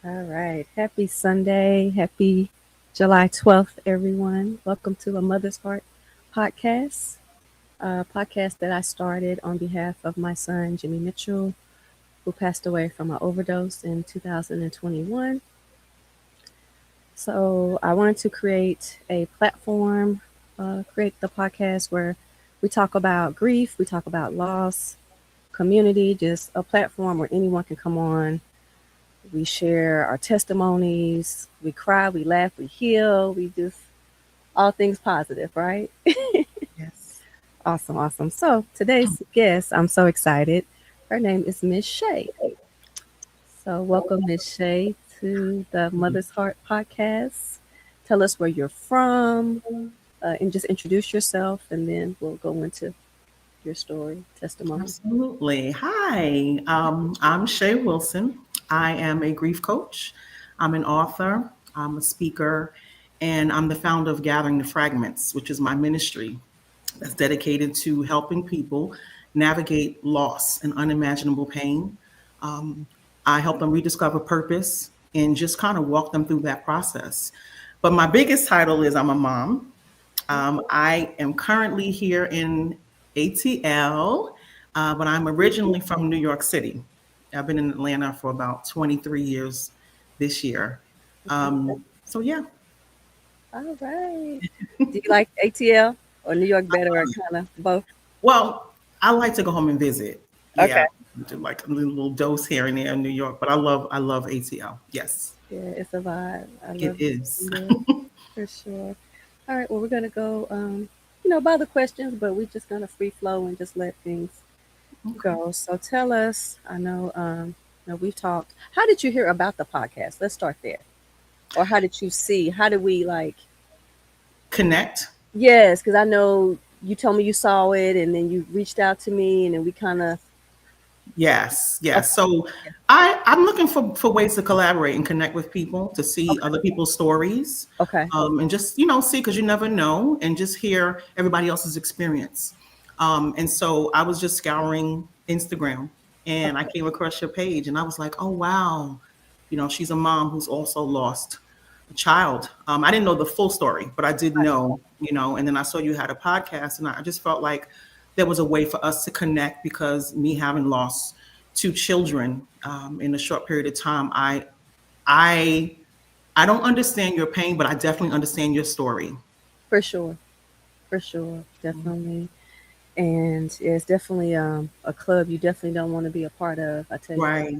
All right. Happy Sunday. Happy July 12th, everyone. Welcome to a Mother's Heart podcast, a podcast that I started on behalf of my son, Jimmy Mitchell, who passed away from an overdose in 2021. So I wanted to create a platform, create the podcast where we talk about grief, we talk about loss, community, just a platform where anyone can come on. We share our testimonies. We cry, we laugh, we heal. We just all things positive, right? Yes. Awesome, awesome. So today's guest, I'm so excited. Her name is Miss Shay. So welcome, Miss Shay, to the Mother's Heart podcast. Tell us where you're from, and just introduce yourself, and then we'll go into your story, testimony. Absolutely. Hi, I'm Shay Wilson. I am a grief coach. I'm an author. I'm a speaker, and I'm the founder of Gathering the Fragments, which is my ministry that's dedicated to helping people navigate loss and unimaginable pain. Um, I help them rediscover purpose and just kind of walk them through that process. But my biggest title is I'm a mom. I am currently here in ATL, but I'm originally from New York City. I've been in Atlanta for about 23 years this year. So, yeah. All right. Do you like ATL or New York better, or kind of both? Well, I like to go home and visit. Okay. Yeah, do like a little dose here and there in New York, but I love ATL. Yes, Yeah, it's a vibe. I it love is. it for sure. All right, well, we're gonna go, by the questions, but we're just gonna free flow and just let things Okay. go. So tell us. I know, we've talked. How did you hear about the podcast? Let's start there. Or how did you see? How did we like? Connect. Yes, because I know you told me you saw it, and then you reached out to me, and then we kind of. Yes, yes. Okay. So Yeah. I'm looking for ways to collaborate and connect with people to see Okay. other people's stories, Okay. and just see because you never know, and just hear everybody else's experience. And so I was just scouring Instagram, and I Okay. came across your page, and I was like, oh wow, she's a mom who's also lost a child. I didn't know the full story, but I did know, and then I saw you had a podcast, and I just felt like there was a way for us to connect because me having lost two children in a short period of time, I I don't understand your pain, but I definitely understand your story. For sure. For sure. Definitely. And yeah, it's definitely a club you definitely don't want to be a part of. I tell you Right.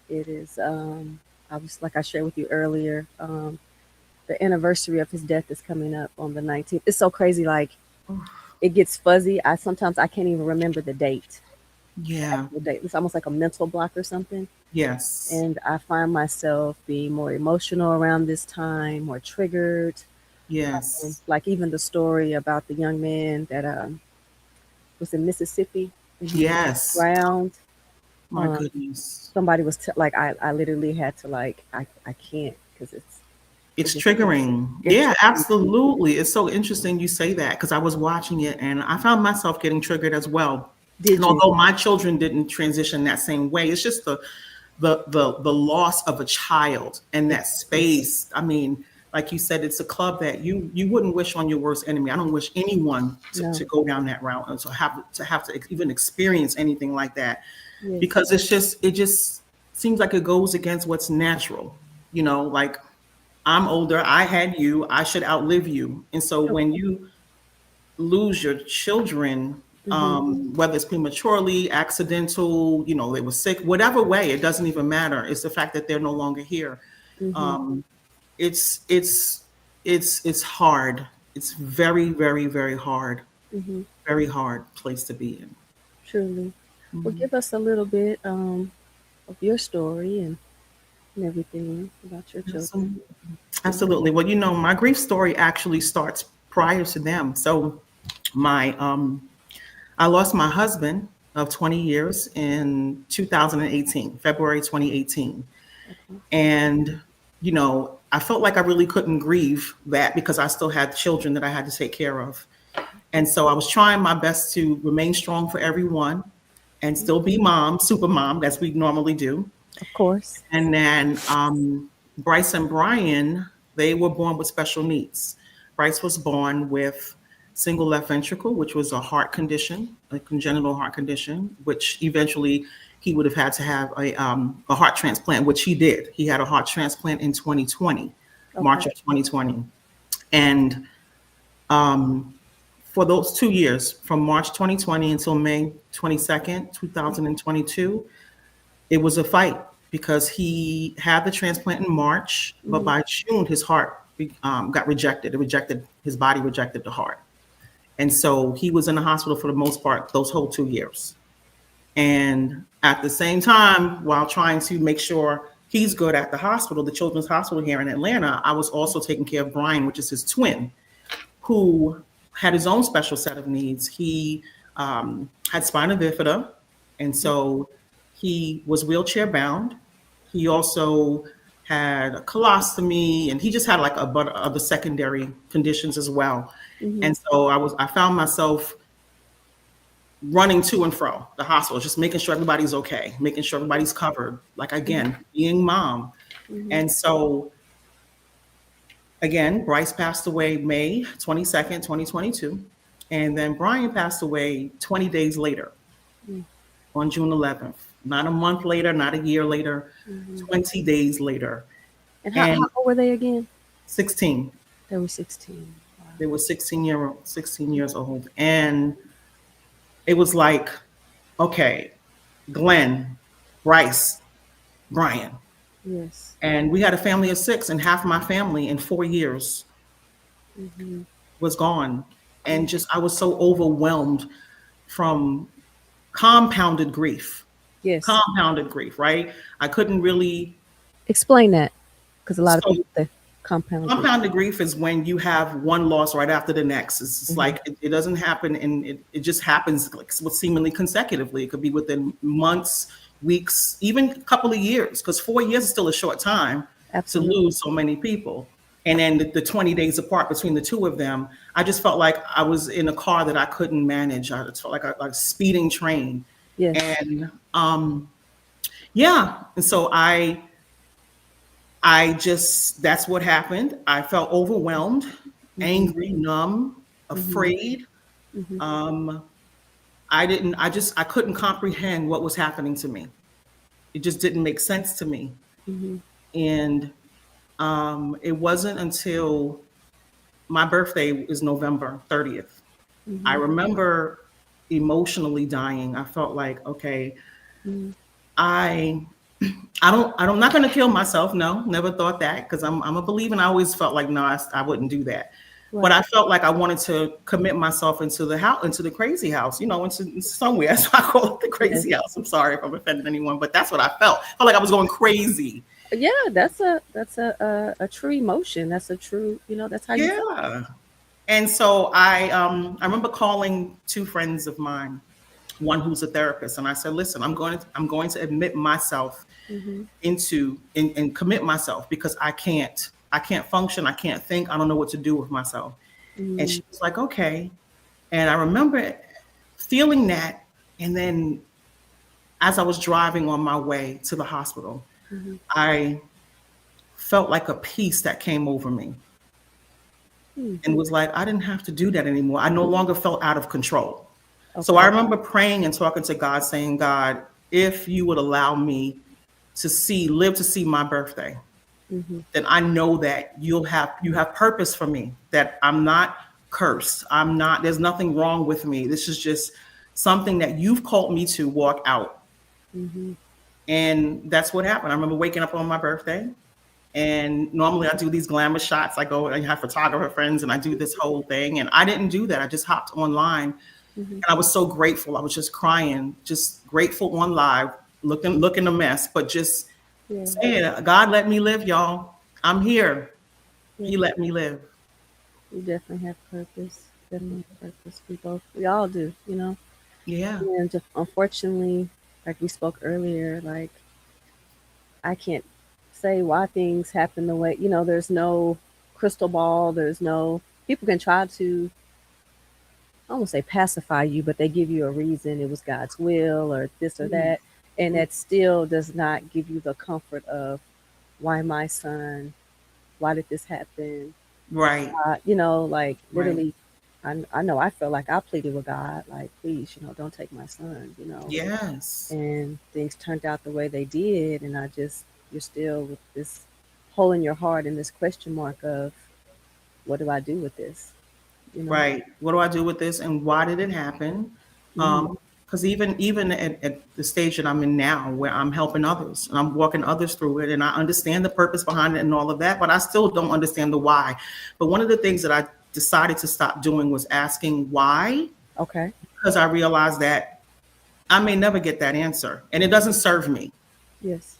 that it is. I was like I shared with you earlier. The anniversary of his death is coming up on the 19th. It's so crazy. Like it gets fuzzy. I can't even remember the date. The Yeah. actual date. It's almost like a mental block or something. Yes. And I find myself being more emotional around this time, more triggered. Yes. Like even the story about the young man that was in Mississippi and he Yes. drowned. My Um, goodness. Somebody was like, I literally had to like, I can't because it It's just, triggering. it's Yeah, absolutely. It's so interesting you say that because I was watching it and I found myself getting triggered as well. And did you? although my children didn't transition that same way, it's just the loss of a child and that Exactly. space. I mean, like you said, it's a club that you wouldn't wish on your worst enemy. I don't wish anyone to No. go down that route and to have to even experience anything like that Yes. because it just seems like it goes against what's natural. Like I'm older, I had you, I should outlive you. And so Sure. when you lose your children, Hmm. whether it's prematurely, accidental, they were sick, whatever way, it doesn't even matter. It's the fact that they're no longer here. Hmm. Um, it's hard. It's very, very, Hmm. very hard place to be in. Truly. Well, Mhm. give us a little bit of your story and everything about your children. Absolutely. Absolutely. Well, my grief story actually starts prior to them. So my I lost my husband of 20 years in 2018, February 2018. Okay. And, I felt like I really couldn't grieve that because I still had children that I had to take care of. And so I was trying my best to remain strong for everyone and still be mom, super mom, as we normally do. Of course. And then Bryce and Brian, they were born with special needs. Bryce was born with single left ventricle, which was a heart condition, a congenital heart condition, which eventually he would have had to have a heart transplant, which he did. He had a heart transplant in 2020, March Okay. of 2020. And for those 2 years, from March 2020 until May 22nd, 2022, it was a fight because he had the transplant in March, but Mhm. by June his heart got rejected. His body rejected the heart, and so he was in the hospital for the most part those whole 2 years. And at the same time, while trying to make sure he's good at the hospital, the Children's Hospital here in Atlanta, I was also taking care of Brian, which is his twin, who had his own special set of needs. He had spina bifida, and so he was wheelchair bound. He also had a colostomy, and he just had like a bunch of other secondary conditions as well. Mhm. And so I found myself running to and fro the hospital, just making sure everybody's okay, making sure everybody's covered. Like again, being mom. Mhm. And so again, Bryce passed away May 22nd, 2022. And then Brian passed away 20 days later Mm. on June 11th. Not a month later, not a year later, Mhm. 20 days later. And how And old were they again? 16, They were 16. Wow. they were 16 years old. And it was like, okay, Glenn, Bryce, Brian. Yes. And we had a family of six, and half my family in 4 years Mhm. was gone. And just, I was so overwhelmed from compounded grief, Yes. right? I couldn't really. Explain that, because a lot of So people say compound grief. compounded grief is when you have one loss right after the next. It's just Mhm. like it doesn't happen, and it just happens like seemingly consecutively. It could be within months, weeks, even a couple of years, because 4 years is still a short time to Absolutely. lose so many people. And then the 20 days apart between the two of them, I just felt like I was in a car that I couldn't manage. I just felt like a speeding train. Yes. And yeah, and so I just, that's what happened. I felt overwhelmed, Mhm. angry, numb, Mhm. afraid. Mhm. Um, I couldn't comprehend what was happening to me. It just didn't make sense to me. Mhm. And it wasn't until my birthday is November 30th. I Mhm. remember emotionally dying. I felt like, okay, Mhm. I I'm not going to kill myself. No, never thought that because I'm a believer. And I always felt like, no, I wouldn't do that. But Right. I felt like I wanted to commit myself into the house, into the crazy house, into somewhere. So I call it the Yes. crazy house. I'm sorry if I'm offending anyone, but that's what I felt. I felt like I was going crazy. Yeah, that's a true emotion. That's a true, that's how you feel. Yeah. And so I remember calling two friends of mine, one who's a therapist, and I said, listen, I'm going to admit myself Mhm. into and commit myself because I can't function, I can't think, I don't know what to do with myself. And Mhm. she was like, okay. And I remember feeling that, and then as I was driving on my way to the hospital, Mhm. I felt like a peace that came over me Hmm. and was like, I didn't have to do that anymore. I no longer felt out of control. So I Okay. remember praying and talking to God, saying, God, if you would allow me live to see my birthday, Mhm. then I know that you have purpose for me, that I'm not cursed. There's nothing wrong with me. This is just something that you've called me to walk out. Mhm. And that's what happened. I remember waking up on my birthday, and normally I do these glamour shots. I go and have photographer friends and I do this whole thing. And I didn't do that. I just hopped online, Mhm. and I was so grateful. I was just crying, just grateful on live, looking a mess, but just Yeah. saying, God let me live, y'all. I'm here. Yeah. He let me live. You definitely have purpose. Definitely have purpose. We all do, Yeah. And just unfortunately, like we spoke earlier, like I can't say why things happen the way, there's no crystal ball. There's no, people can try to, I won't say pacify you, but they give you a reason. It was God's will or this or Mm. that. And that still does not give you the comfort of why my son, why did this happen? Right. Like Right. literally, I know I felt like I pleaded with God, like, please, don't take my son. Yes. And things turned out the way they did. And you're still with this hole in your heart and this question mark of, what do I do with this? You know? Right. What do I do with this, and why did it happen? Hmm. Because even at the stage that I'm in now, where I'm helping others and I'm walking others through it, and I understand the purpose behind it and all of that, but I still don't understand the why. But one of the things that I decided to stop doing was asking why, Okay. because I realized that I may never get that answer, and it doesn't serve me. Yes.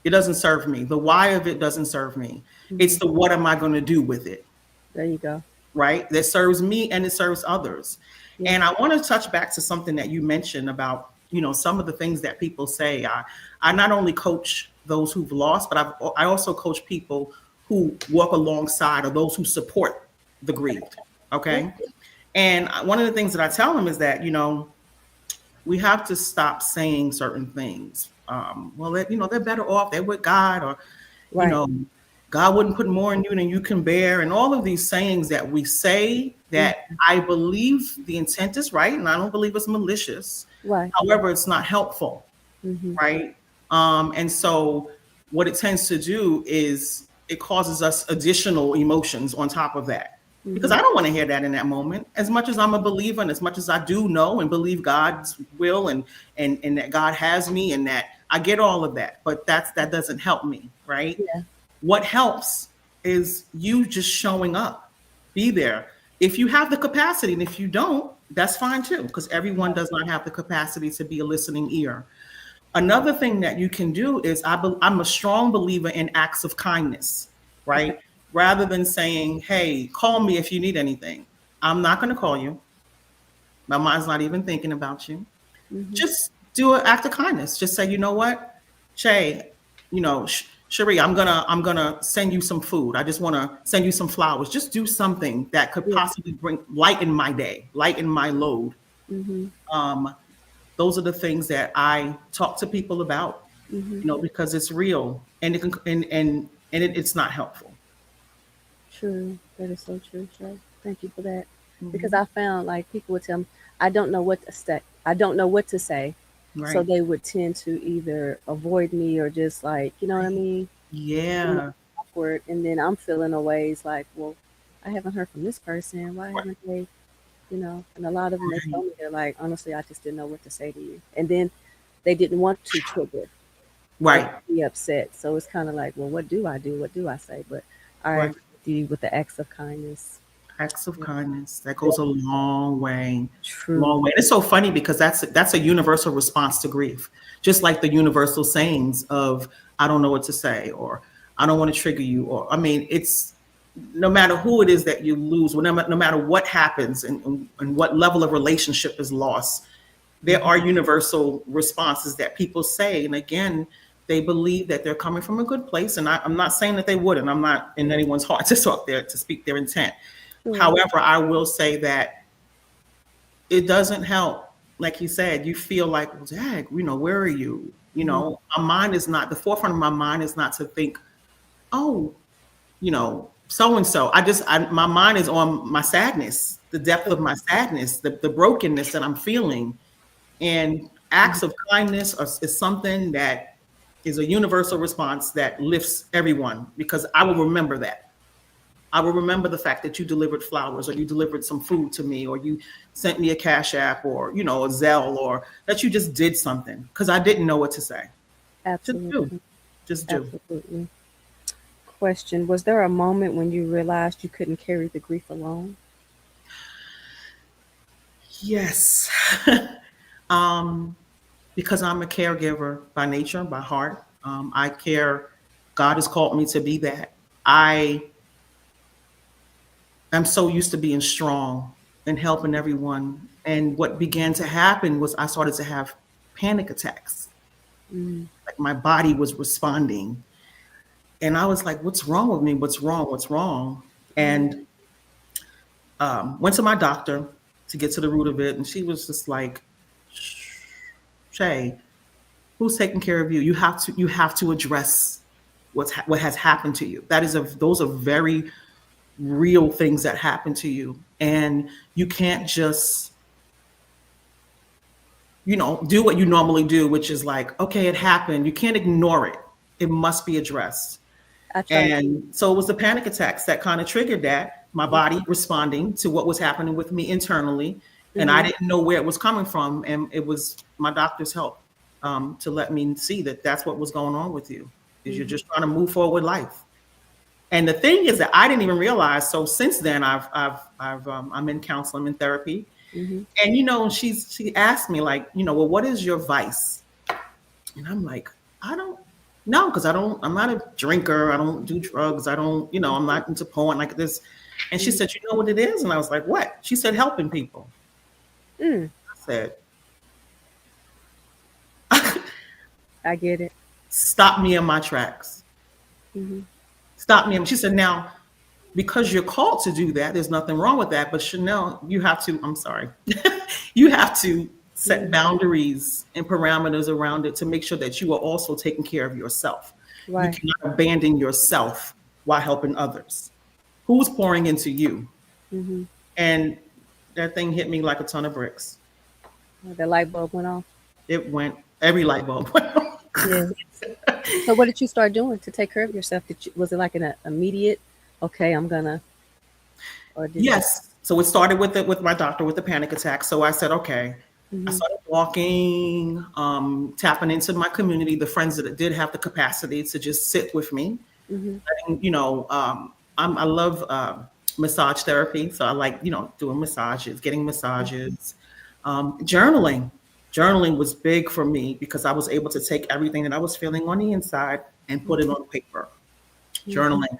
It doesn't serve me. The why of it doesn't serve me. Hmm. It's the what am I going to do with it? There you go. Right? That serves me and it serves others. Yeah. And I want to touch back to something that you mentioned about, some of the things that people say. I not only coach those who've lost, but I also coach people who walk alongside or those who support the grieved. Yeah. Okay. And one of the things that I tell them is that, we have to stop saying certain things. Well, they're better off. They're with God, or, you Right. know, God wouldn't put more in you than you can bear, and all of these sayings that we say Mm. that I believe the intent is right, and I don't believe it's malicious. Right. However, it's not helpful, Hmm. right? And so what it tends to do is it causes us additional emotions on top of that. Because Hmm. I don't want to hear that in that moment. As much as I'm a believer and as much as I do know and believe God's will and that God has me and that I get all of that, but that doesn't help me, right? Yeah. What helps is you just showing up, be there. If you have the capacity, and if you don't, that's fine too, because everyone does not have the capacity to be a listening ear. Another thing that you can do is I'm a strong believer in acts of kindness, Okay. right? Rather than saying, hey, call me if you need anything. I'm not going to call you. My mind's not even thinking about you. Hmm. Just do an act of kindness. Just say, you know what, Shay, Cherie, I'm gonna send you some food. I just want to send you some flowers. Just do something that could Yeah. possibly bring lighten my day, lighten my load. Hmm. Um, those are the things that I talk to people about, Hmm. because it's real and it can it's not helpful. True. That is so true, Shay. Thank you for that. Because Mhm. I found like people would tell me, I don't know what to say. I don't know what to say. So Right. they would tend to either avoid me or just like, you know what I Right. mean? You know, Yeah. awkward. And then I'm feeling a ways like, well, I haven't heard from this person. Why Right. haven't they, And a lot of them, they told me, they're like, honestly, I just didn't know what to say to you. And then they didn't want to trigger or Right. be upset. So it's kind of like, well, what do I do? What do I say? But I Right. agree with you with the acts of kindness. Acts of Yeah. kindness that Yeah. goes a long way, True. long way. And it's so funny because that's a universal response to grief, just like the universal sayings of "I don't know what to say" or "I don't want to trigger you," or I mean, it's no matter who it is that you lose, no matter what happens and what level of relationship is lost, there Hmm. are universal responses that people say. And again, they believe that they're coming from a good place. And I'm not saying that they wouldn't. I'm not in anyone's heart to talk there to speak their intent. Sure. However, I will say that it doesn't help. Like you said, you feel like, well, Dag, where are you? Hmm. My mind is not, the forefront of my mind is not to think, oh, so and so. My mind is on my sadness, the depth of my sadness, the brokenness that I'm feeling. And Hmm. acts of kindness is something that is a universal response that lifts everyone because I will remember that. I will remember the fact that you delivered flowers or you delivered some food to me or you sent me a Cash App or, a Zelle or that you just did something because I didn't know what to say. Just do. Absolutely. Just do. Absolutely. Question: was there a moment when you realized you couldn't carry the grief alone? Yes. um, because I'm a caregiver by nature, by heart. I care. God has called me to be that. I am so used to being strong and helping everyone. And what began to happen was I started to have panic attacks. Mm. Like my body was responding. And I was like, what's wrong with me? What's wrong? What's wrong? Mm. And went to my doctor to get to the root of it. And she was just like, Shay, Who's taking care of you? You have to address what has happened to you. Those are very real things that happen to you, and you can't just do what you normally do, which is like, okay, it happened. You can't ignore it. It must be addressed. I try. And so it was the panic attacks that kind of triggered that, my body responding to what was happening with me internally. And I didn't know where it was coming from. And it was my doctor's help to let me see that that's what was going on with you, is you're just trying to move forward with life. And the thing is that I didn't even realize. So since then, I'm in counseling and therapy. And she asked me, like, well, what is your vice? And I'm like, I don't know, because I'm not a drinker. I don't do drugs. I don't, I'm not into porn like this. And she said, you know what it is? And I was like, what? She said, helping people. I said, I get it. stop me in my tracks. Stop me. She said, now, because you're called to do that, there's nothing wrong with that. But Chanel, you have to, I'm sorry, you have to set boundaries and parameters around it to make sure that you are also taking care of yourself. Right. You cannot abandon yourself while helping others. Who's pouring into you? And that thing hit me like a ton of bricks. The light bulb went off. Every light bulb went off. Yeah. So what did you start doing to take care of yourself? Was it like an immediate, okay, I'm gonna, or did Yes. So it started with my doctor with the panic attack. So I said, okay. I started walking, tapping into my community, the friends that did have the capacity to just sit with me. And, I love massage therapy. So I like, doing massages, getting massages, journaling. Journaling was big for me because I was able to take everything that I was feeling on the inside and put it on paper. Journaling.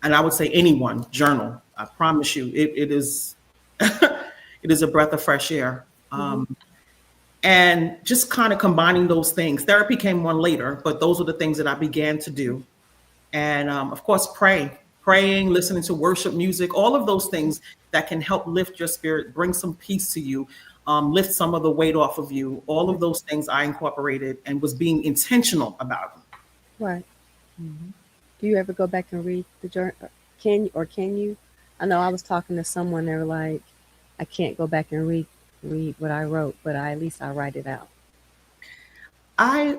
And I would say anyone journal. I promise you, it is it is a breath of fresh air. And just kind of combining those things. Therapy came on later, but those were the things that I began to do. And of course, praying, listening to worship music, all of those things that can help lift your spirit, bring some peace to you, lift some of the weight off of you. All of those things I incorporated and was being intentional about them. Right. Do you ever go back and read the journal? Can you? I know I was talking to someone, they were like, I can't go back and read what I wrote, but at least I write it out. I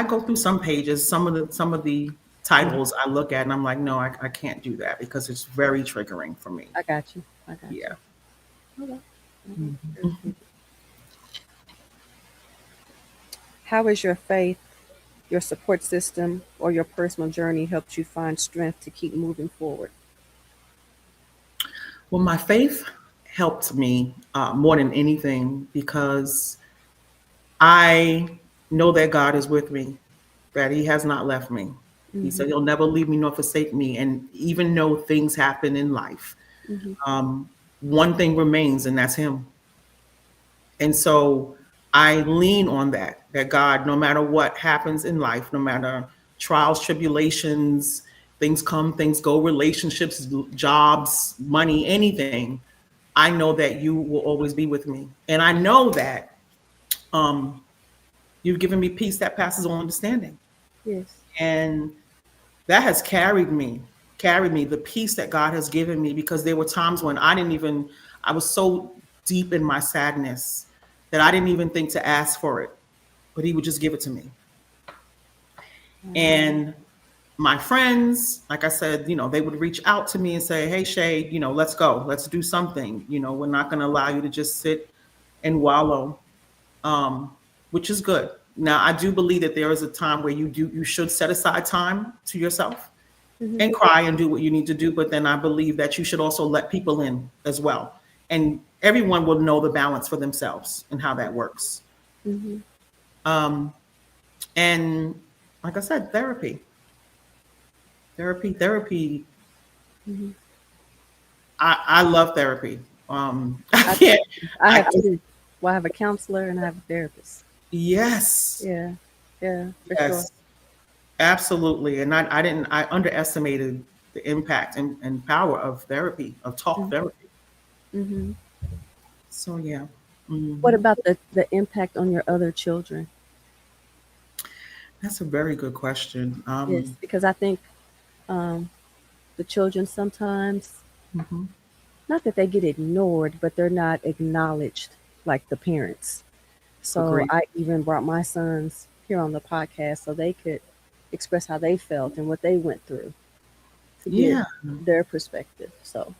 go through some pages, some of the titles I look at and I'm like, no, I can't do that because it's very triggering for me. I got you. Yeah. Okay. How has your faith, your support system, or your personal journey helped you find strength to keep moving forward? Well, my faith helped me more than anything because I know that God is with me, that He has not left me. He said He'll never leave me nor forsake me. And even though things happen in life, one thing remains, and that's Him. And so I lean on that God, no matter what happens in life, no matter trials, tribulations, things come, things go, relationships, jobs, money, anything, I know that you will always be with me. And I know that you've given me peace that passes all understanding. Yes. And that has carried me, the peace that God has given me, because there were times when I was so deep in my sadness that I didn't even think to ask for it, but He would just give it to me. And my friends, like I said, they would reach out to me and say, hey, Shay, let's go, let's do something. We're not going to allow you to just sit and wallow, which is good. Now, I do believe that there is a time where you should set aside time to yourself and cry and do what you need to do. But then I believe that you should also let people in as well. And everyone will know the balance for themselves and how that works. And like I said, therapy. I love therapy. I can't. I have two. Well, I have a counselor and I have a therapist. Yes. Yeah, for Yes. sure. Absolutely. And I underestimated the impact and power of therapy, of talk therapy. So yeah. What about the impact on your other children? That's a very good question. Yes, because I think um, the children sometimes, Mhm. not that they get ignored, but they're not acknowledged like the parents. So Agree. I even brought my sons here on the podcast so they could express how they felt and what they went through to get Yeah. their perspective. So,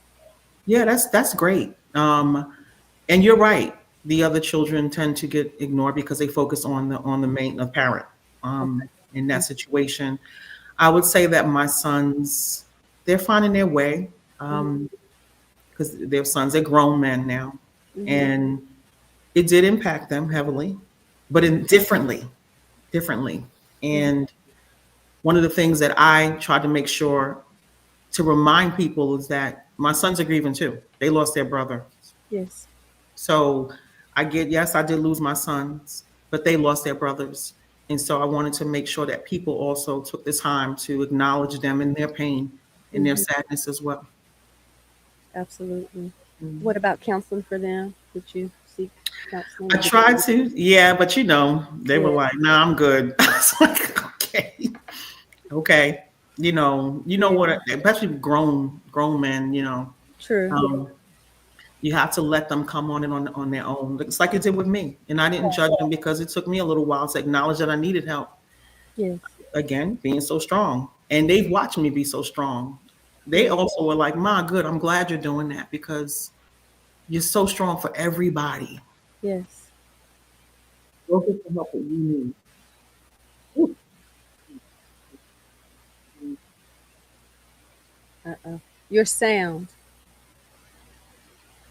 Yeah, that's great. And you're right. The other children tend to get ignored because they focus on the main the parent okay. in that situation. I would say that my sons, they're finding their way Mm-hmm. because they're sons, they're grown men now, Mm-hmm. and it did impact them heavily, but in differently. Mm-hmm. And one of the things that I tried to make sure to remind people is that my sons are grieving too. They lost their brother. Yes. So yes, I did lose my sons, but they lost their brothers. And so I wanted to make sure that people also took the time to acknowledge them in their pain, in their Mm-hmm. sadness as well. Absolutely. What Mhm. about counseling for them? Did you seek counseling? I Or did they tried reach to, yeah, but they were Yeah. like, "Nah, I'm good." I was like, "Okay, okay." You know Yeah. what? Especially grown men. True. Um, you have to let them come on and on their own. It's like it did with me, and I didn't judge them because it took me a little while to acknowledge that I needed help. Yes. Again, being so strong, and they've watched me be so strong. They Yes. also were like, "Ma, good. I'm glad you're doing that because you're so strong for everybody. Yes. Go get the help that you need." Ooh. Uh-oh. Your sound.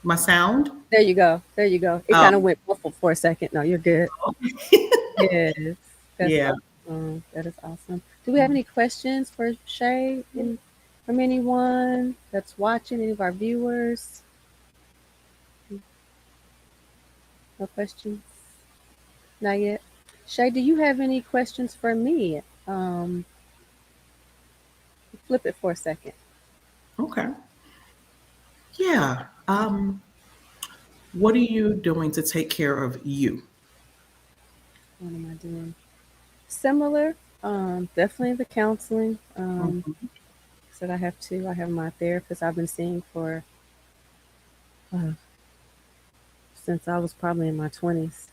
My sound. There you go. There you go. It kind of Um, went muffled for a second. No, you're good. Yes. That's yeah. awesome. That is awesome. Do we have any questions for Shay and from anyone that's watching, any of our viewers? No questions? Not yet. Shay, do you have any questions for me? Flip it for a second. Okay. Yeah. What are you doing to take care of you? What am I doing? Similar. Definitely the counseling. Mhm. Said I have two. I have my therapist I've been seeing for uh, since I was probably in my 20s,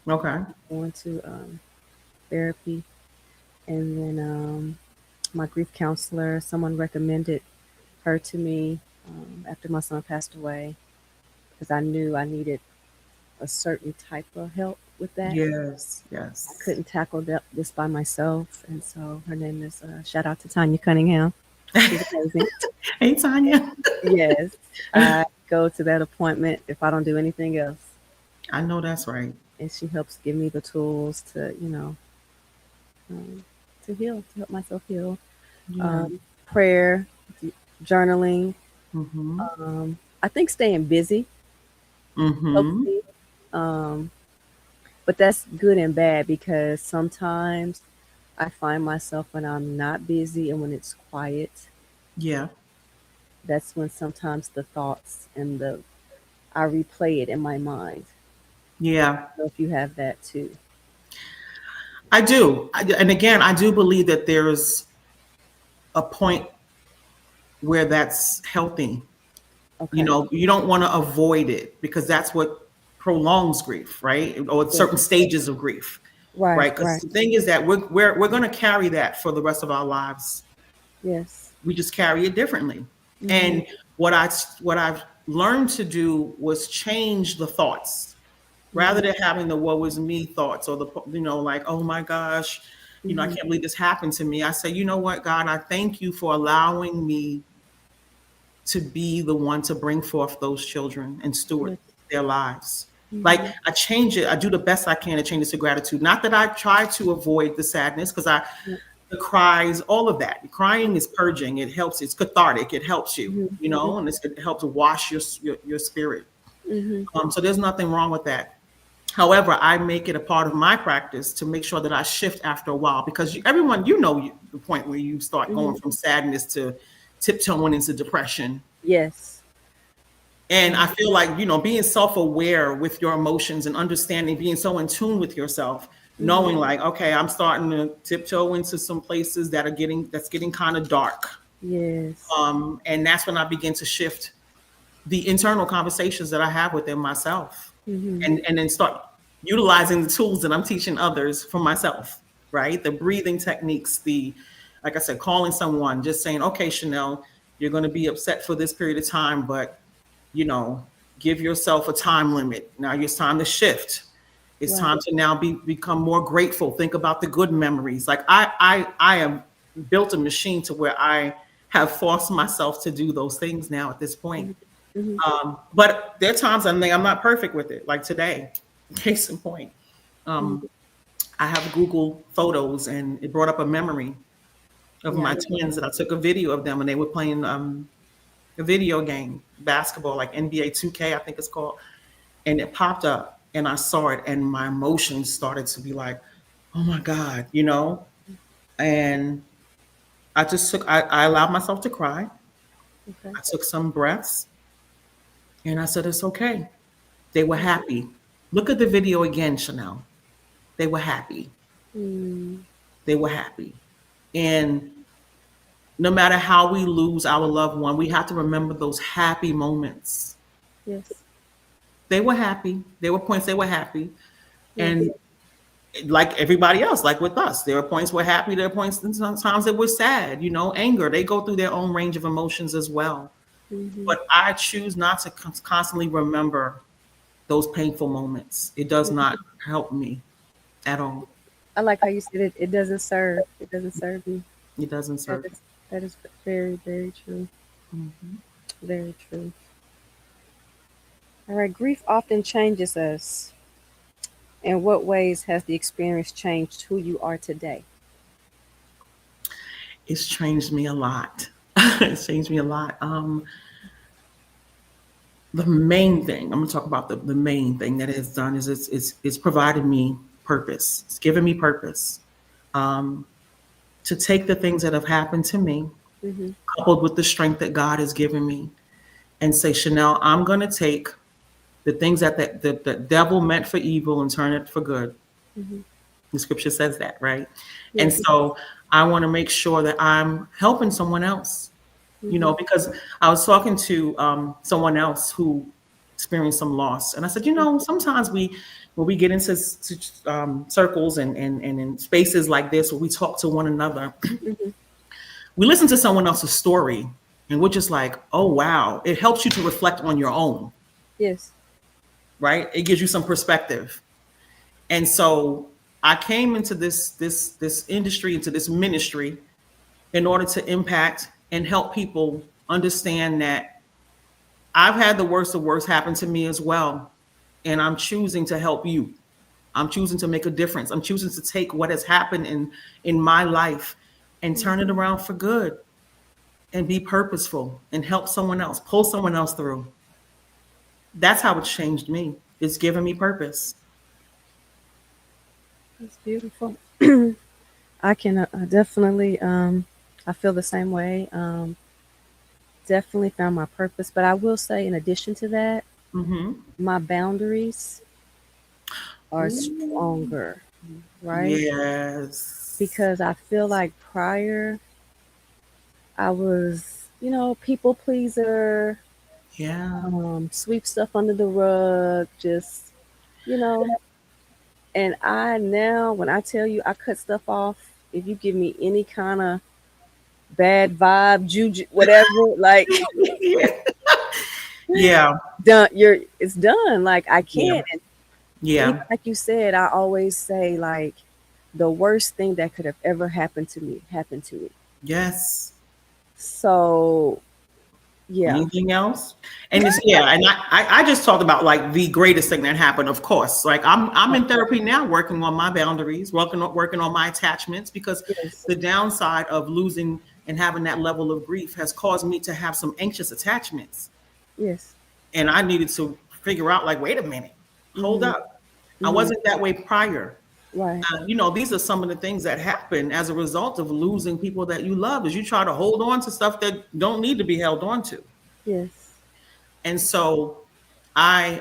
Okay. going to therapy. And then my grief counselor, someone recommended her to me after my son passed away because I knew I needed a certain type of help with that. Yes. I Yes. couldn't tackle this by myself. And so her name is, shout out to Tanya Cunningham. She's amazing. Hey, Tanya. Yes, I go to that appointment if I don't do anything else. I know that's right. And she helps give me the tools to, um, to heal, to help myself heal. Yeah. Um, prayer, journaling. Mm-hmm. I think staying busy helps Mm-hmm. me. Um, but that's good and bad because sometimes I find myself when I'm not busy and when it's quiet, Yeah. that's when sometimes the thoughts and I replay it in my mind. Yeah. So if you have that too. I do. And again, I do believe that there's a point where that's healthy. Okay. You don't want to avoid it because that's what prolongs grief, right? Or Yeah. certain stages of grief, Right, right? Because right. the thing is that we're going to carry that for the rest of our lives. Yes. We just carry it differently. Mm-hmm. And what I've learned to do was change the thoughts rather Mm-hmm. than having the woe is me thoughts or like, oh my gosh, I Mm-hmm. can't believe this happened to me. I say, you know what, God, I thank you for allowing me to be the one to bring forth those children and steward Yes. their lives. Like Mm-hmm. I change it, I do the best I can to change it to gratitude. Not that I try to avoid the sadness, because Yep. the cries, all of that. Crying is purging. It helps. It's cathartic. It helps you, Mm-hmm. and it helps wash your spirit. Mm-hmm. So there's nothing wrong with that. However, I make it a part of my practice to make sure that I shift after a while because everyone, the point where you start going Mm-hmm. from sadness to tiptoeing into depression. Yes. And I Mm-hmm. feel like, being self aware with your emotions and understanding, being so in tune with yourself knowing like, okay, I'm starting to tiptoe into some places that's getting kind of dark. Yes. And that's when I begin to shift the internal conversations that I have within myself, Mm-hmm. and then start utilizing the tools that I'm teaching others for myself, right? The breathing techniques, like I said, calling someone, just saying, okay, Chanel, you're going to be upset for this period of time, but you know, give yourself a time limit. Now it's time to shift. It's Right. time to now become more grateful. Think about the good memories. Like I have built a machine to where I have forced myself to do those things now at this point. Mm-hmm. But there are times I'm not perfect with it. Like today, case in point, Mm-hmm. I have Google Photos, and it brought up a memory of Yeah. my twins, and I took a video of them, and they were playing a video game, basketball, like NBA 2K, I think it's called, and it popped up, and I saw it, and my emotions started to be like, oh my God, you know, and I allowed myself to cry. Okay. I took some breaths, and I said, it's okay. They were happy. Look at the video again, Chanel. They were happy. Mm. They were happy. And no matter how we lose our loved one, we have to remember those happy moments. Yes. They were happy. There were points they were happy. Yes. And like everybody else, like with us, there are points we're happy, there are points and sometimes that we're sad, you know, anger. They go through their own range of emotions as well. Mm-hmm. But I choose not to constantly remember those painful moments. It does not help me at all. I like how you said it. It doesn't serve. It doesn't serve me. It doesn't That serve. is that is very, very true. Mhm. Very true. All right. Grief often changes us. In what ways has the experience changed who you are today? It's changed me a lot. It's changed me a lot. The main thing, I'm gonna talk about the main thing that it has done is it's provided me purpose. It's given me purpose. Um, to take the things that have happened to me, Mm-hmm. coupled with the strength that God has given me, and say, Chanel, I'm gonna take the things that the devil meant for evil and turn it for good. Mm-hmm. The scripture says that, right? And Yes. so I want to make sure that I'm helping someone else, you Mm-hmm. know, because I was talking to someone else who experienced some loss. And I said, you know, sometimes when we get into circles and in spaces like this where we talk to one another, Mm-hmm. we listen to someone else's story and we're just like, oh, wow. It helps you to reflect on your own, Yes. right? It gives you some perspective. And so I came into this industry, into this ministry, in order to impact and help people understand that I've had the worst of worst happen to me as well. And I'm choosing to help you. I'm choosing to make a difference. I'm choosing to take what has happened in my life and turn it around for good and be purposeful and help someone else, pull someone else through. That's how it's changed me. It's given me purpose. That's beautiful. I can definitely. I feel the same way. Definitely found my purpose, but I will say, in addition to that, Mm-hmm. my boundaries are stronger, right? Yes. Because I feel like prior I was, people pleaser, Yeah. sweep stuff under the rug, just, you know. And I now, when I tell you I cut stuff off, if you give me any kind of bad vibe, juju, whatever, like Yeah. Yeah. done, it's done. Like I Yeah. can't. And even Yeah. like you said, I always say like the worst thing that could have ever happened to me happened to me. Yes. So yeah. Anything else? And it's yeah, and I just talked about like the greatest thing that happened, of course. Like I'm in therapy now working on my boundaries, working on my attachments because Yes. the downside of losing and having that level of grief has caused me to have some anxious attachments. Yes. And I needed to figure out like, wait a minute, hold Hmm. up. I Hmm. wasn't that way prior. Right. You know, these are some of the things that happen as a result of losing people that you love, is you try to hold on to stuff that don't need to be held on to. Yes. And so I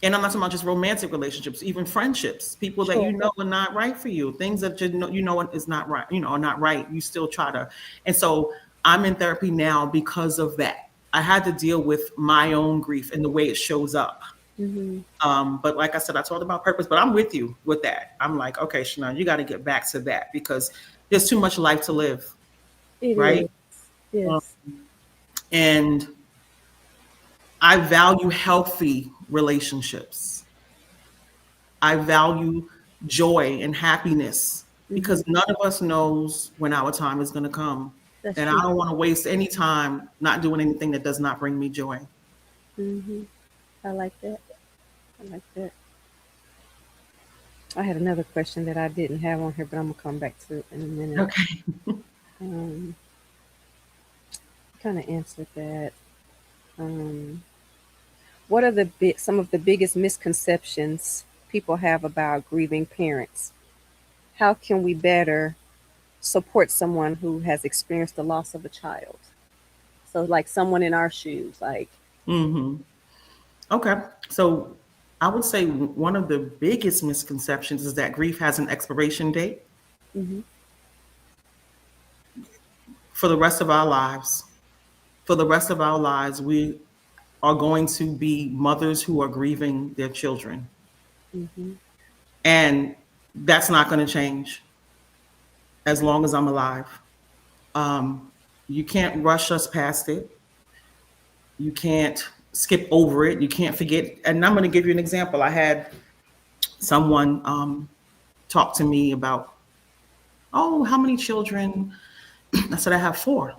And I'm not talking about just romantic relationships, even friendships, people that Sure. you know are not right for you, things that you know is not right, are not right. You still try to. And so I'm in therapy now because of that. I had to deal with my own grief and the way it shows up. Mm-hmm. But like I said, I talked about purpose, but I'm with you with that. I'm like, okay, Chanel, you got to get back to that because there's too much life to live, It is. right? Um, Yes. and I value healthy relationships. I value joy and happiness Mm-hmm. because none of us knows when our time is going to come. That's And I true. don't want to waste any time not doing anything that does not bring me joy. Mm-hmm. I like that. I like that. I had another question that I didn't have on here, but I'm gonna come back to it in a minute. Okay. Um, kind of answered that. Um, what are some of the biggest misconceptions people have about grieving parents? How can we better support someone who has experienced the loss of a child? So, like someone in our shoes, like, hmm Okay. So I would say one of the biggest misconceptions is that grief has an expiration date mm-hmm, for the rest of our lives. For the rest of our lives, we are going to be mothers who are grieving their children. mm-hmm, And that's not going to change as long as I'm alive. Um, you can't rush us past it. You can't skip over it. You can't forget. And I'm going to give you an example. I had someone talk to me about, oh, how many children? I said, I have four.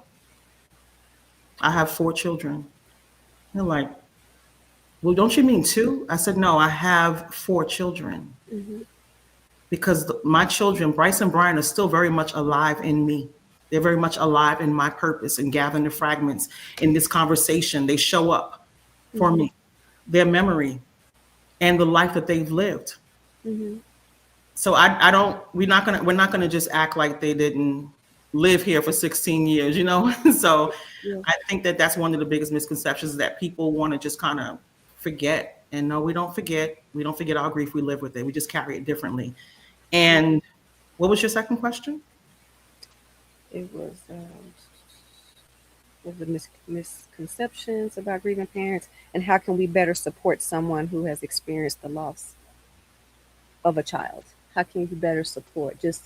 I have four children. They're like, well, don't you mean two? I said, no, I have four children mm-hmm, because my children, Bryce and Brian, are still very much alive in me. They're very much alive in my purpose and gathering the fragments in this conversation. They show up for mm-hmm, me, their memory and the life that they've lived. mm-hmm. So I don't, we're not gonna just act like they didn't live here for 16 years, you know? So Yeah. I think that that's one of the biggest misconceptions is that people want to just kind of forget. And no, we don't forget. We don't forget our grief. We live with it. We just carry it differently. And what was your second question? It was what were the misconceptions about grieving parents, and how can we better support someone who has experienced the loss of a child? How can you better support? Just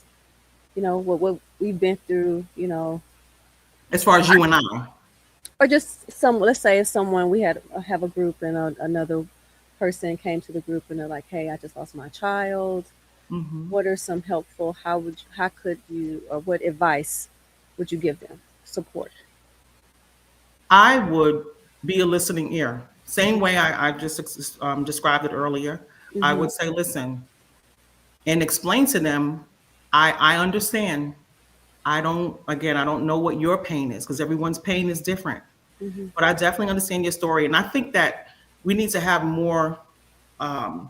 what we've been through, As far as you and I. or just some. Let's say if someone we have a group and another person came to the group and they're like, "Hey, I just lost my child. Mhm. What are some helpful? How could you, or what advice would you give them? Support." I would be a listening ear. Same way I just described it earlier. I Mm-hmm. would say, listen, and explain to them, I understand. I don't know what your pain is because everyone's pain is different. Mm-hmm. But I definitely understand your story. And I think that we need to have more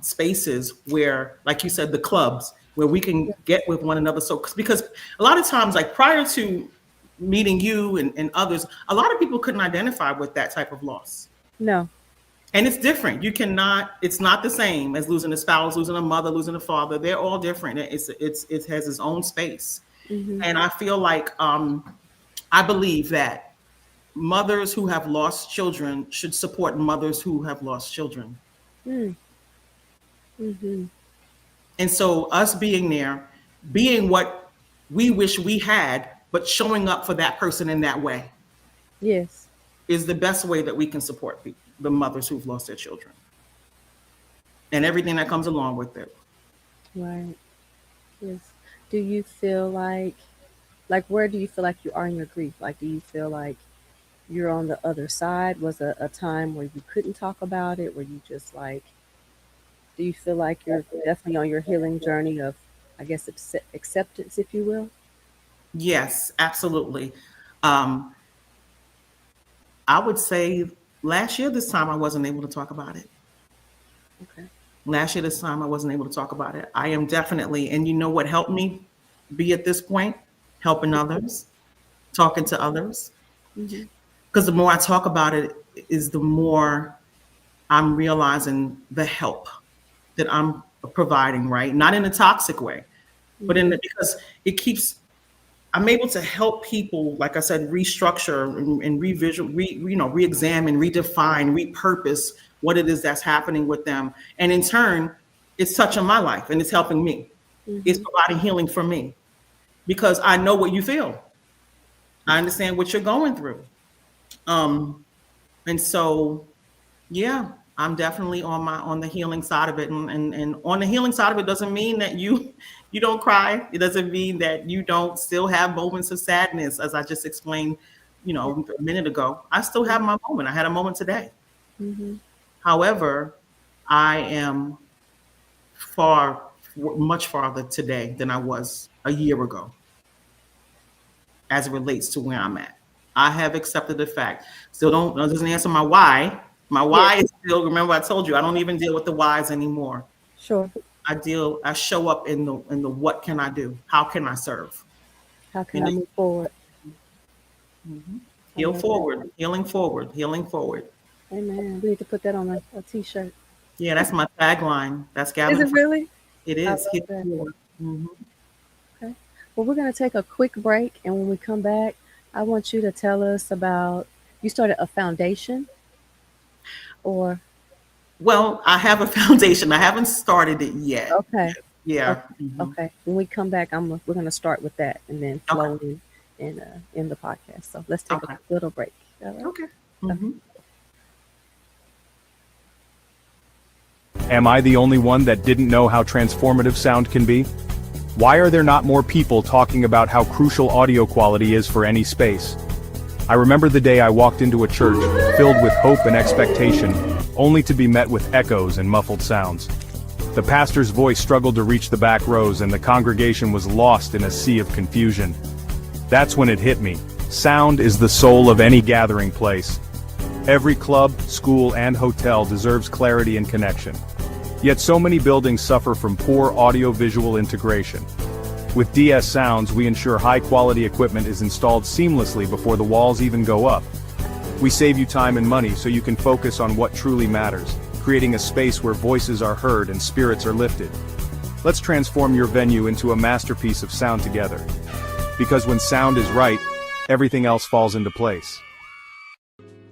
spaces where, like you said, the clubs where we can get with one another. So, because a lot of times, like prior to meeting you and others, a lot of people couldn't identify with that type of loss. No. And it's different. It's not the same as losing a spouse, losing a mother, losing a father. They're all different. It has its own space. Mm-hmm. And I feel like I believe that mothers who have lost children should support mothers who have lost children. Mm-hmm. And so us being there, being what we wish we had, but showing up for that person in that way Yes. is the best way that we can support the mothers who've lost their children and everything that comes along with it. Right. Yes. Do you feel like where do you feel like you are in your grief? Like, do you feel like you're on the other side? Was a time where you couldn't talk about it? Where you just like, do you feel like you're definitely on your healing journey of, I guess, acceptance, if you will? Yes, absolutely. Um, I would say last year, this time, I wasn't able to talk about it. Okay. Last year, this time, I wasn't able to talk about it. I am definitely, and you know what helped me be at this point? Helping others, talking to others. Mm-hmm. Because the more I talk about it, is the more I'm realizing the help that I'm providing, right? Not in a toxic way, but because it keeps, I'm able to help people, like I said, restructure and re-examine, redefine, repurpose what it is that's happening with them. And in turn, it's touching my life and it's helping me. It's Mm-hmm. providing healing for me because I know what you feel. I understand what you're going through. Um, and so yeah, I'm definitely on the healing side of it. And on the healing side of it doesn't mean that you don't cry. It doesn't mean that you don't still have moments of sadness, as I just explained, a minute ago. I still have my moment. I had a moment today. Mm-hmm. However, I am much farther today than I was a year ago as it relates to where I'm at. I have accepted the fact. Still don't doesn't answer my why. My Yes, why is still, remember I told you I don't even deal with the whys anymore. sure. I show up in the what can I do? How can I serve? How can And I move forward? mhm. I Heal love that. forward, healing forward, healing forward. Amen. We need to put that on a t-shirt. Yeah, that's my tagline. That's Is Gavin. it really? It I is love heal that. forward. Mhm. Okay. Well, we're going to take a quick break. And when we come back, I want you to tell us about, you started a foundation or, Well, I have a foundation. I haven't started it yet. okay. Yeah. Okay. Mhm. Okay. When we come back, we're going to start with that and then Okay. flow in the podcast. So let's take a Okay. little break. All right. Okay. Okay. Hmm. Am I the only one that didn't know how transformative sound can be? Why are there not more people talking about how crucial audio quality is for any space? I remember the day I walked into a church, filled with hope and expectation, only to be met with echoes and muffled sounds. The pastor's voice struggled to reach the back rows and the congregation was lost in a sea of confusion. That's when it hit me. Sound is the soul of any gathering place. Every club, school, and hotel deserves clarity and connection. Yet so many buildings suffer from poor audio-visual integration. With DS Sounds, we ensure high-quality equipment is installed seamlessly before the walls even go up. We save you time and money so you can focus on what truly matters, creating a space where voices are heard and spirits are lifted. Let's transform your venue into a masterpiece of sound together. Because when sound is right, everything else falls into place.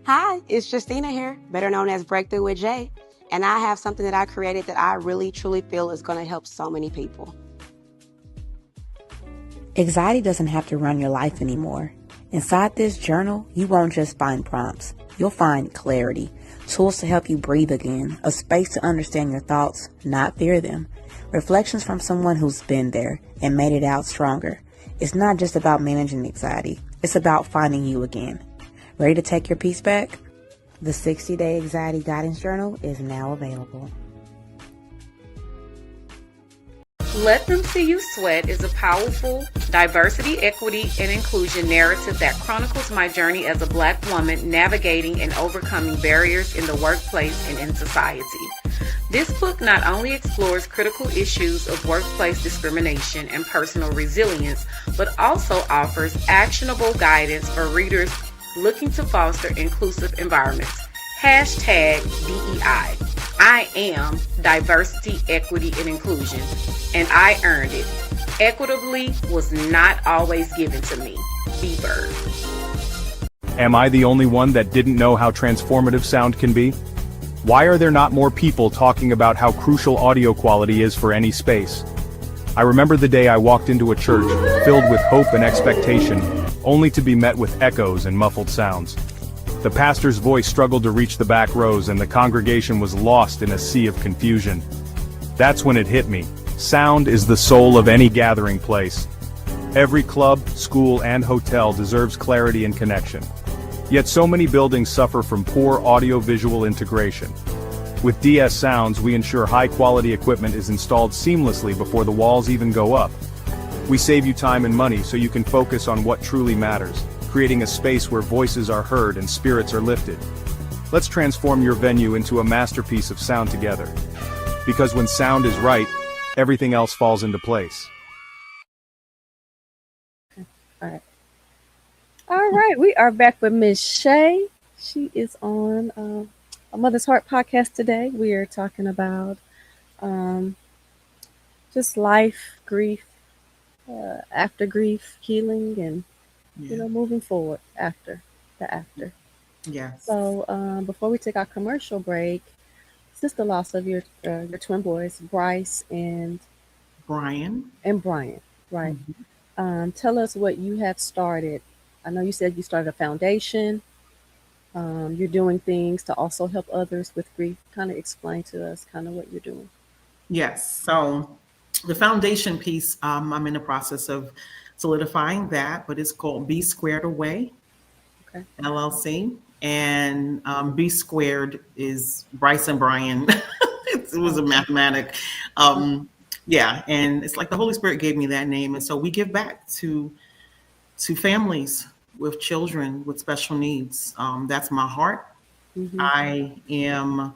Hi, it's Justina here, better known as Breakthrough with Jay, and I have something that I created that I really truly feel is going to help so many people. Anxiety doesn't have to run your life anymore. Inside this journal, you won't just find prompts. You'll find clarity, tools to help you breathe again, a space to understand your thoughts, not fear them, reflections from someone who's been there and made it out stronger. It's not just about managing anxiety. It's about finding you again. Ready to take your peace back? The 60-Day Anxiety Guidance Journal is now available. Let Them See You Sweat is a powerful diversity, equity, and inclusion narrative that chronicles my journey as a Black woman navigating and overcoming barriers in the workplace and in society. This book not only explores critical issues of workplace discrimination and personal resilience, but also offers actionable guidance for readers looking to foster inclusive environments. #DEI. I am diversity, equity, and inclusion, and I earned it. Equitably was not always given to me. B-Bird. Am I the only one that didn't know how transformative sound can be? Why are there not more people talking about how crucial audio quality is for any space? I remember the day I walked into a church, filled with hope and expectation, only to be met with echoes and muffled sounds. The pastor's voice struggled to reach the back rows and the congregation was lost in a sea of confusion. That's when it hit me. Sound is the soul of any gathering place. Every club, school, and hotel deserves clarity and connection. Yet so many buildings suffer from poor audio-visual integration. With DS Sounds, we ensure high-quality equipment is installed seamlessly before the walls even go up. We save you time and money so you can focus on what truly matters, creating a space where voices are heard and spirits are lifted. Let's transform your venue into a masterpiece of sound together. Because when sound is right, everything else falls into place. All right. All right. We are back with Miss Shay. She is on a Mother's Heart podcast today. We are talking about um, just life, grief, after grief, healing, and Yeah. moving forward after the after. Yes. So before we take our commercial break, since the loss of your twin boys, Bryce Brian. and Brian, right? Mhm. Tell us what you have started. I know you said you started a foundation. You're doing things to also help others with grief. Kind of explain to us kind of what you're doing. Yes. So the foundation piece, I'm in the process of solidifying that, but it's called Be Squared Away Okay. LLC. And B squared is Bryce and Brian. It was a mathematic. Yeah. And it's like the Holy Spirit gave me that name. And so we give back to families with children with special needs. That's my heart. Mm-hmm. I am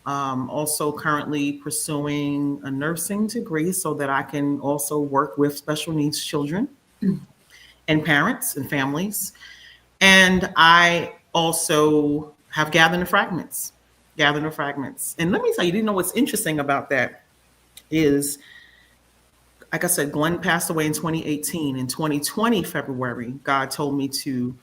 also currently pursuing a nursing degree so that I can also work with special needs children and parents and families. And I also have Gathering the Fragments. Gathering the Fragments. And let me tell you, you know what's interesting about that is, like I said, Glenn passed away in 2018. In 2020, February, God told me to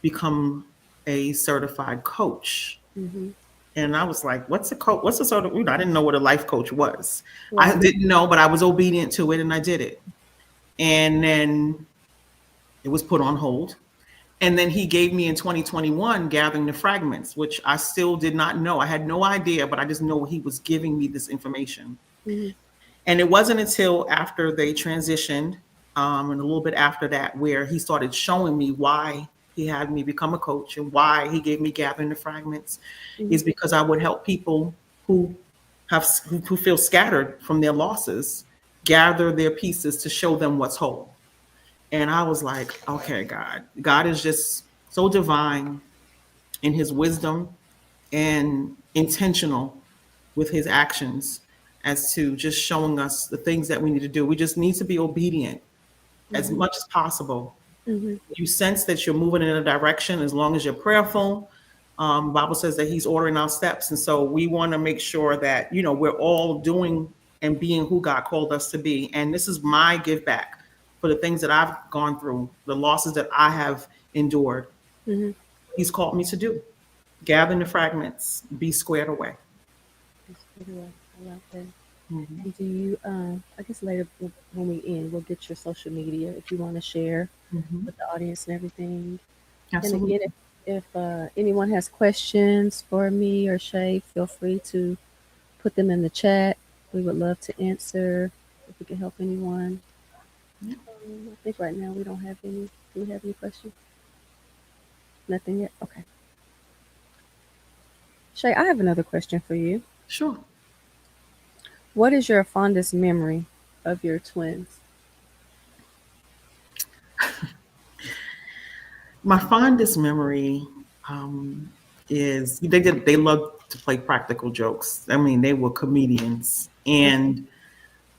become a certified coach. Mm-hmm. And I was like, what's a coach? What's a sort of, I didn't know what a life coach was. Right. I didn't know, but I was obedient to it and I did it. And then it was put on hold. And then he gave me in 2021 Gathering the Fragments, which I still did not know. I had no idea, but I just know he was giving me this information. Mm-hmm. And it wasn't until after they transitioned, and a little bit after that, where he started showing me why he had me become a coach and why he gave me Gathering the Fragments, Mm-hmm. is because I would help people who feel scattered from their losses gather their pieces to show them what's whole. And I was like, okay, God is just so divine in his wisdom and intentional with his actions as to just showing us the things that we need to do. We just need to be obedient as much as possible. Mm-hmm. You sense that you're moving in a direction as long as you're prayerful. The Bible says that he's ordering our steps. And so we want to make sure that, we're all doing and being who God called us to be. And this is my give back for the things that I've gone through, the losses that I have endured. Mm-hmm. He's called me to do. Gathering the Fragments, Be Squared Away. I love that. Mhm. And do you, I guess later when we end, we'll get your social media if you want to share Mhm. with the audience and everything. Absolutely. And again, if anyone has questions for me or Shay, feel free to put them in the chat. We would love to answer if we can help anyone. Yeah. I think right now we don't have any. Do we have any questions? Nothing yet? Okay. Shay, I have another question for you. Sure. What is your fondest memory of your twins? My fondest memory is they love to play practical jokes. I mean, they were comedians, and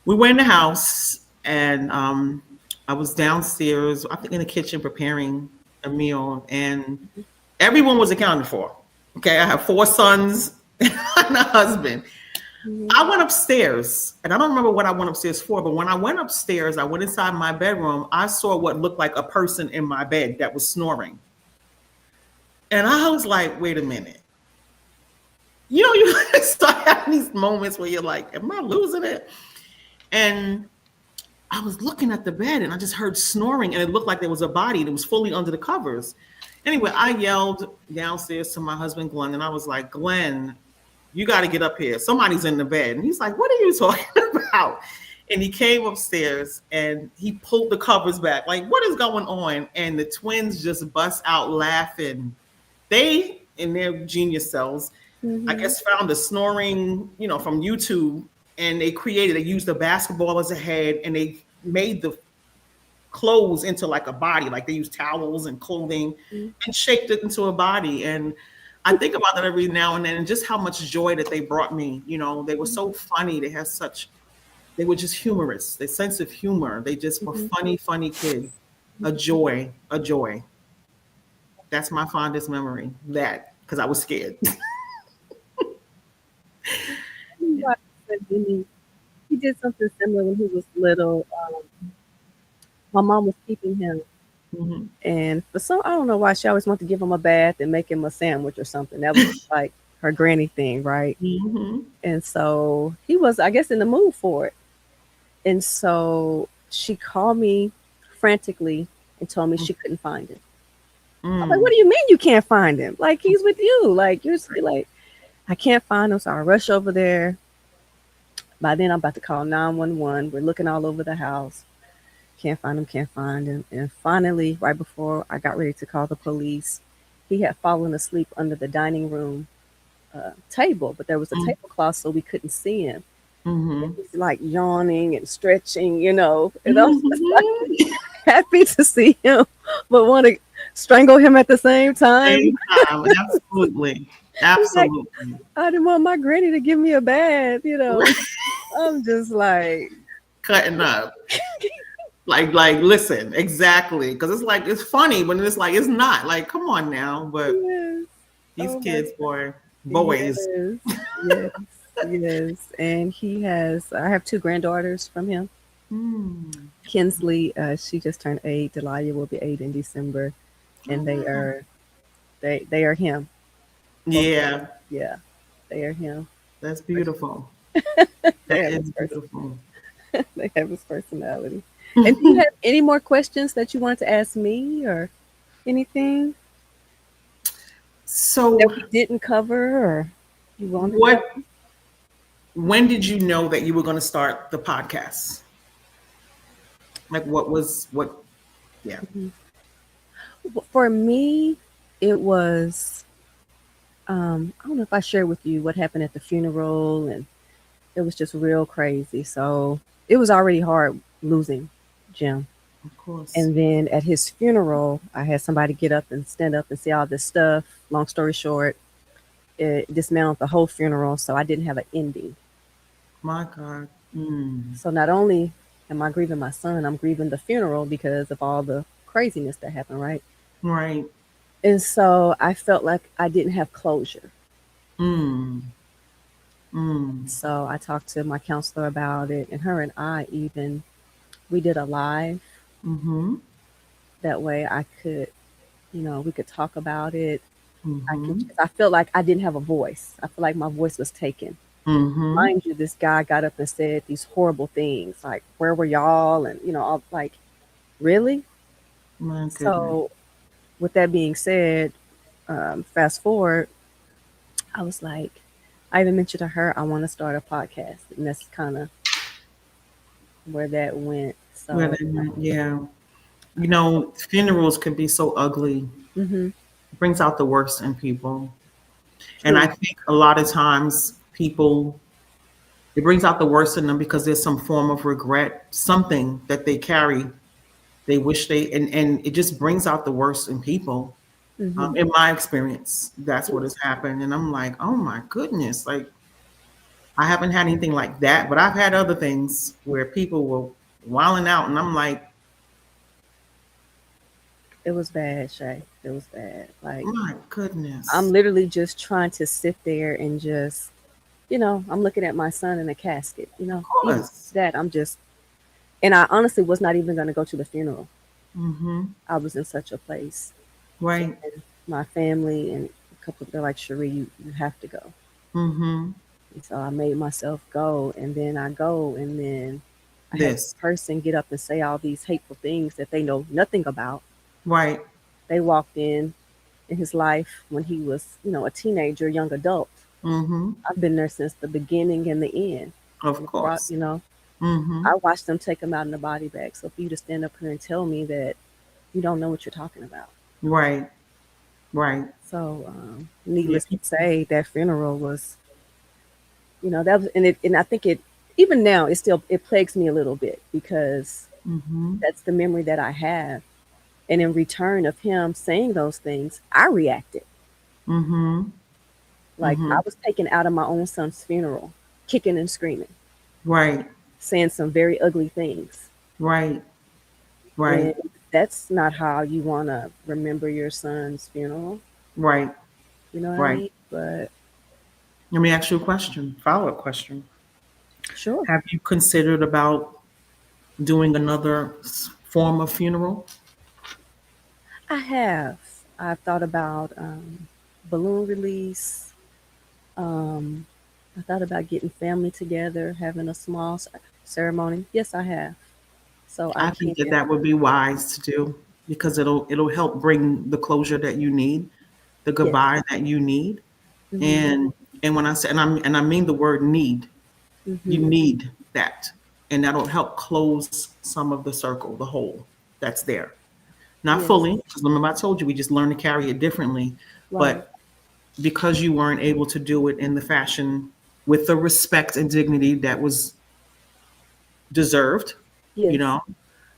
we were in the house, and I was downstairs, I think in the kitchen preparing a meal, and everyone was accounted for. Okay, I have 4 sons and a husband. Mhm. I went upstairs, and I don't remember what I went upstairs for, but when I went upstairs, I went inside my bedroom. I saw what looked like a person in my bed that was snoring. And I was like, wait a minute. You start having these moments where you're like, am I losing it? And I was looking at the bed and I just heard snoring, and it looked like there was a body that was fully under the covers. Anyway, I yelled downstairs to my husband, Glenn, and I was like, Glenn, you got to get up here. Somebody's in the bed. And he's like, what are you talking about? And he came upstairs and he pulled the covers back. Like, what is going on? And the twins just bust out laughing. They, in their genius selves, I guess found a snoring, from YouTube, and they used a basketball as a head, and they made the clothes into like a body. Like they used towels and clothing and shaped it into a body. And I think about that every now and then, and just how much joy that they brought me. They were so funny. They were just humorous. Their sense of humor. They just were funny kids. A joy. That's my fondest memory. Because I was scared. said he did something similar when he was little. My mom was keeping him, Mhm. and for some, I don't know why she always wanted to give him a bath and make him a sandwich or something. That was like her granny thing, right? Mhm. And so he was, I guess, in the mood for it. And so she called me frantically and told me she couldn't find him. I'm like, what Mm. do you mean you can't find him? Like, he's with you. Like, like, I can't find him. So I rush over there. By then, I'm about to call 911. We're looking all over the house. Can't find him, can't find him. And finally, right before I got ready to call the police, he had fallen asleep under the dining room table, but there was a Mm. tablecloth so we couldn't see him. And Mhm. he's like yawning and stretching, and I was just like Mhm. happy to see him, but want to strangle him at the same time. Same time. Absolutely. He's like, Absolutely. I didn't want my granny to give me a bath. I'm just like, Cutting up. Like, listen, exactly. Because it's like, it's funny when it's like, it's not. Like, come on now. But yes, these oh my kids, boys. yes, yes, yes. And I have two granddaughters from him. Mm. Kinsley, she just turned 8. Delia will be 8 in December, Oh, and wow. they are him. Both of Yeah, them. Yeah, they are him. that's beautiful. They That have is beautiful. they have his personality. And do you have any more questions that you wanted to ask me or anything that So, we didn't cover or you want to what? cover? When did you know that you were going to start the podcast? Like, what was what? Yeah. Mhm. For me, it was I don't know if I shared with you what happened at the funeral, and it was just real crazy. So it was already hard losing Jim. Of course. And then at his funeral, I had somebody get up and stand up and say all this stuff. Long story short, it dismantled the whole funeral, so I didn't have an ending. My God. Mm. So not only am I grieving my son, I'm grieving the funeral because of all the craziness that happened, right? Right. And so I felt like I didn't have closure. Mm. Mm. So I talked to my counselor about it, and her and I even we did a live. Mm-hmm. That way I could, we could talk about it. Mm-hmm. I felt like I didn't have a voice. I feel like my voice was taken. Mm-hmm. Mind you, this guy got up and said these horrible things like, "Where were y'all?" And all like, really. My goodness. So with that being said, fast forward, I was like, I even mentioned to her I want to start a podcast, and that's kind of where that went. Well, So, yeah. Funerals can be so ugly. hmm It brings out the worst in people. And I true. think a lot of times it brings out the worst in them because there's some form of regret, something that they carry. They wish and it just brings out the worst in people. hmm In my experience, that's what has happened. And I'm like, oh my goodness. Like, I haven't had anything like that, but I've had other things where people were wilding out. And I'm like, It was bad, Shay. It was bad. Like, my I'm goodness. literally just trying to sit there and just, I'm looking at my son in a casket, Of even course. that and I honestly was not even going to go to the funeral. Mm-hmm. I was in such a place. Right. And my family and a couple, they're like, Cherie, you have to go. Mm-hmm. And so I made myself go, and then I go, and then I had This. this person get up and say all these hateful things that they know nothing about. Right. They walked in his life when he was, a teenager, young adult. Mm-hmm. I've been there since the beginning and the end. Of Brought, course. Mm-hmm. I watched them take him out in a body bag. So for you to stand up here and tell me that you don't know what you're talking about. Right. Right. So, Yeah. needless to say, that funeral was, that was, and I think even now, it plagues me a little bit because Mm-hmm. that's the memory that I have. And in return of him saying those things, I reacted. Mm-hmm. Like Mm-hmm. I was taken out of my own son's funeral, kicking and screaming, Right. saying some very ugly things. Right. And Right. that's not how you want to remember your son's funeral. Right. You know what I Right. mean? But Let me ask you a question. Follow-up question. Sure. Have you considered about doing another form of funeral? I have. I've thought about balloon release. Um, I thought about getting family together, having a small ceremony. Yes, I have. So I I think that can. that would be wise to do because it'll help bring the closure that you need, the Yes. goodbye that you need. Hmm. And when I say and I mean the word need, you Hmm. need that. And that'll help close some of the circle, the hole that's there. Not Yes. fully, because remember I told you we just learn to carry it differently. Right. But because you weren't able to do it in the fashion with the respect and dignity that was deserved, you Yes. know,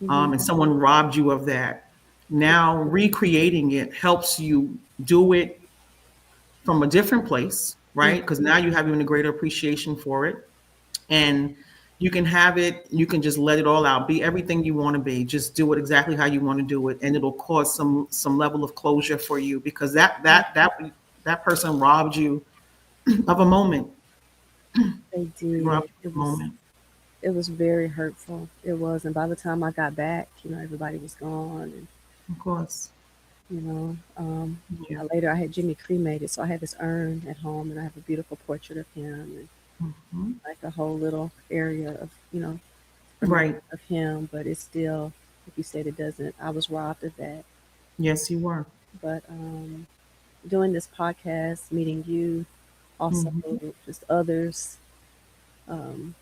Hmm. and someone robbed you of that. Now recreating it helps you do it from a different place, right? Because now you have even a greater appreciation for it. And you can have it, you can just let it all out, be everything you want to be, just do it exactly how you want to do it, and it'll cause some level of closure for you because that person robbed you of a moment. They They robbed did. you of a moment. It was very hurtful. It was, and by the time I got back, everybody was gone, and Of course. Yeah. later I had Jimmy cremated, so I had this urn at home, and I have a beautiful portrait of him, and Mhm. like a whole little area of Right. of him. But it's still, like you said, it doesn't. I was robbed of that. Yes, you were. But doing this podcast, meeting you, also Mhm. just others, um,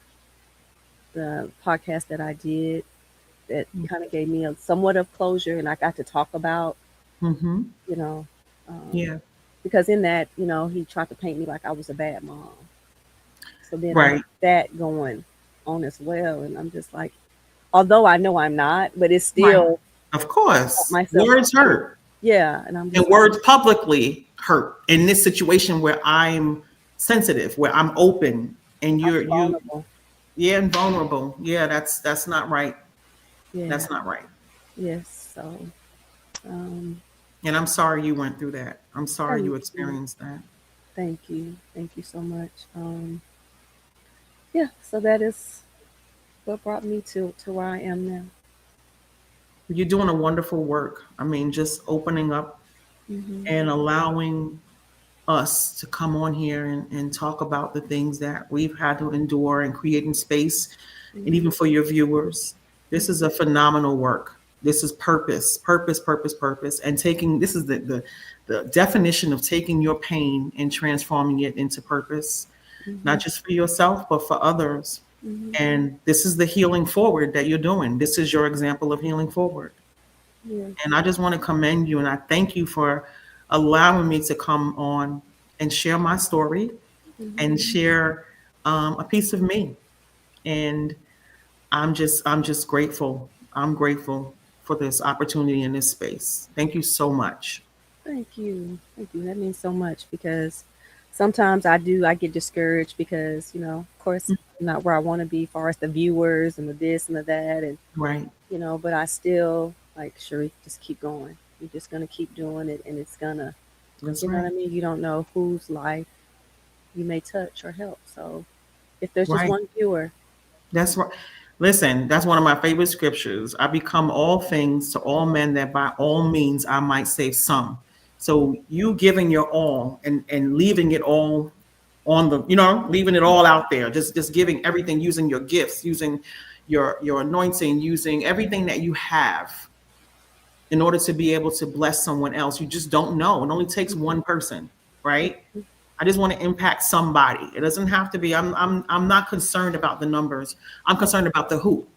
the podcast that I did that kind of gave me a somewhat of closure, and I got to talk about, Mhm. you know, um, Yeah. because in that, he tried to paint me like I was a bad mom. So then I had Right. that going on as well, and I'm just like, although I know I'm not, but it's Right. still Of caught course. myself. Words hurt. Yeah, and I'm And just like, words publicly hurt in this situation where I'm sensitive, where I'm open and I'm you vulnerable. yeah, and vulnerable. Yeah, that's not right. Yeah, That's not right. yes. So, um, And I'm sorry you went through that. I'm sorry thank you you, experienced that. thank you so much. Yeah, so that is what brought me to where I am now. You're doing a wonderful work. I mean, just opening up Hmm. and allowing us to come on here and talk about the things that we've had to endure and creating space and Hmm. even for your viewers. This is a phenomenal work. This is purpose, purpose, purpose, purpose. And taking this is the definition of taking your pain and transforming it into purpose, Hmm. not just for yourself, but for others. Hmm. And this is the healing forward that you're doing. This is your example of healing forward. Yes. And I just want to commend you and I thank you for allowing me to come on and share my story Hmm. and share a piece of me. And I'm just grateful. I'm grateful for this opportunity in this space. Thank you so much. Thank you. Thank you. That means so much because sometimes I get discouraged because, of course, I'm not where I want to be as far as the viewers and the this and the that. And, Right. but I still like, sure, just keep going. You're just going to keep doing it. And it's going to, That's you know what I right. mean? You don't know whose life you may touch or help. So if there's just Right. one viewer, That's right. Listen, that's one of my favorite scriptures. I become all things to all men that by all means I might save some. So you giving your all and leaving it all on the, leaving it all out there, just giving everything, using your gifts, using your anointing, using everything that you have in order to be able to bless someone else. You just don't know. It only takes one person, right? I just want to impact somebody. It doesn't have to be. I'm not concerned about the numbers. I'm concerned about the who,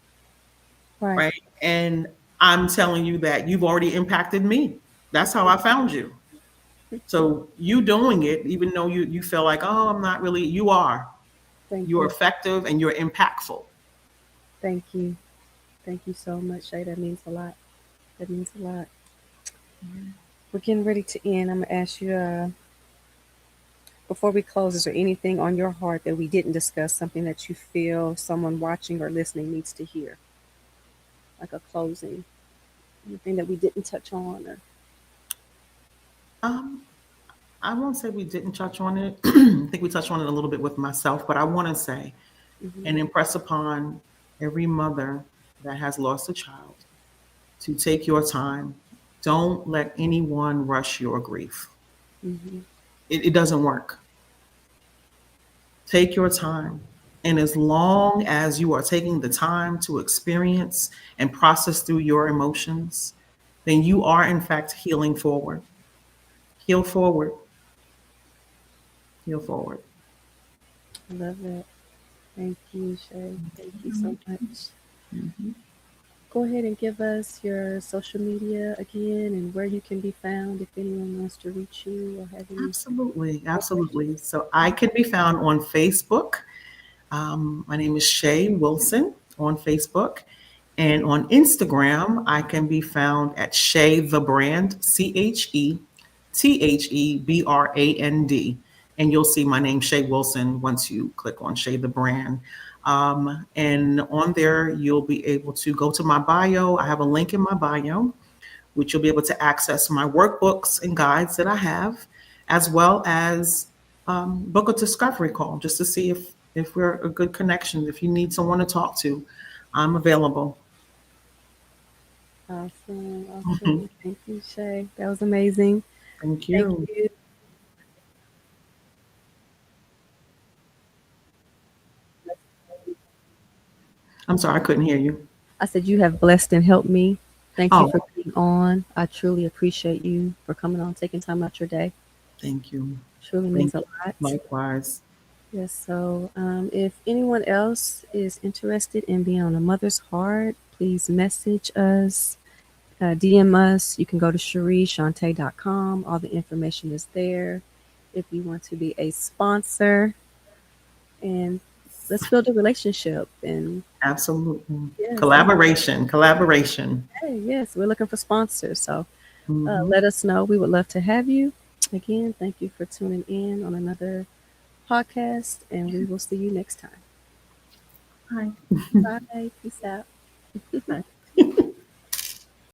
right? right? And I'm telling you that you've already impacted me. That's how I found you. So you doing it, even though you feel like, oh, I'm not really. You are. Thank You're you. effective and you're impactful. Thank you. Thank you so much, Shay. That means a lot. That means a lot. We're getting ready to end. I'm going to ask you, before we close, is there anything on your heart that we didn't discuss, something that you feel someone watching or listening needs to hear? Like a closing, anything that we didn't touch on? Or Um, I won't say we didn't touch on it. I think we touched on it a little bit with myself, but I want to say and impress upon every mother that has lost a child to take your time. Don't let anyone rush your grief. It doesn't work. Take your time. And as long as you are taking the time to experience and process through your emotions, then you are, in fact, healing forward. Heal forward. Heal forward. I love that. Thank you, Shay. Thank you so much. Go ahead and give us your social media again and where you can be found if anyone wants to reach you or have any. Absolutely. Absolutely. So I can be found on Facebook. My name is Shay Wilson on Facebook. And on Instagram, I can be found at Shay the Brand, CHETHEBRAND. And you'll see my name, Shay Wilson, once you click on Shay the Brand. And on there, you'll be able to go to my bio. I have a link in my bio, which you'll be able to access my workbooks and guides that I have, as well as book a discovery call just to see if we're a good connection. If you need someone to talk to, I'm available. Awesome. Thank you, Shay. That was amazing. Thank you. Thank you. I'm sorry, I couldn't hear you. I said you have blessed and helped me. Thank Oh. you for being on. I truly appreciate you for coming on, taking time out your day. Thank you. Truly means a lot. Likewise. Yes. So, if anyone else is interested in being on A Mother's Heart, please message us, DM us. You can go to CherieShante.com. All the information is there. If you want to be a sponsor, and let's build a relationship. And Absolutely. yes, Collaboration. hey, yes, we're looking for sponsors. So Mhm. let us know. We would love to have you. Again, thank you for tuning in on another podcast, and we will see you next time. Bye. Bye. Peace out. Bye.